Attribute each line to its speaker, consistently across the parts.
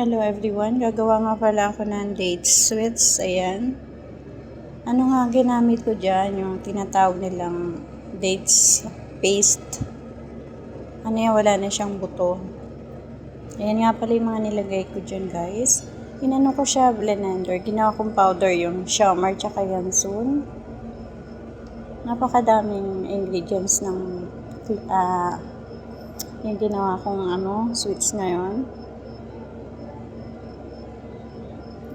Speaker 1: Hello everyone, gagawa nga pala ako ng date sweets, ayan. Ano nga ginamit ko dyan, yung tinatawag nilang dates paste. Ano yan, wala na siyang buto. Ayan nga pala yung mga nilagay ko dyan guys. Inano ko siya blender, ginawa kong powder yung Xiaomar tsaka Yansun. Napakadaming ingredients ng yung ginawa kong sweets ngayon.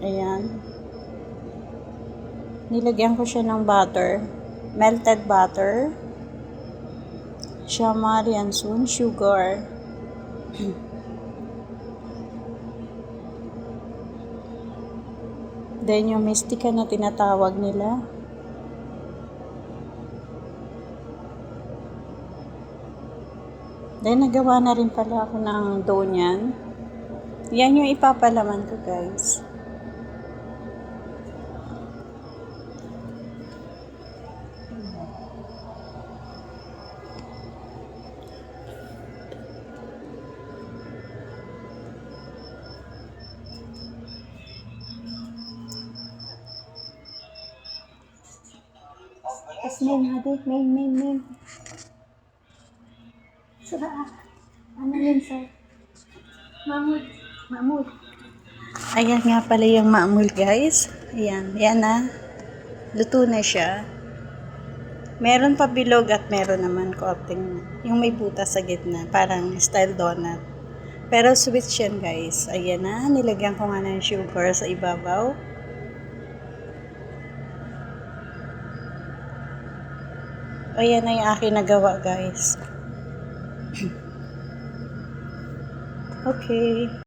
Speaker 1: Ayan. Nilagyan ko siya ng butter. Melted butter. Xiaomar, Yansun, sugar. Then yung mystica na tinatawag nila. Then nagawa na rin pala ako ng dough niyan. Yan yung ipapalaman ko guys. Tapos main. Sura ano yun sir? Mamud. Ayan nga pala yung mamul guys. Ayan, yan na. Luto na siya. Meron pa bilog at meron naman coating. Yung may butas sa gitna. Parang style donut. Pero sweet yan guys. Ayan na. Nilagyan ko nga ng sugar sa ibabaw. Ayan na yung aking nagawa guys. Okay.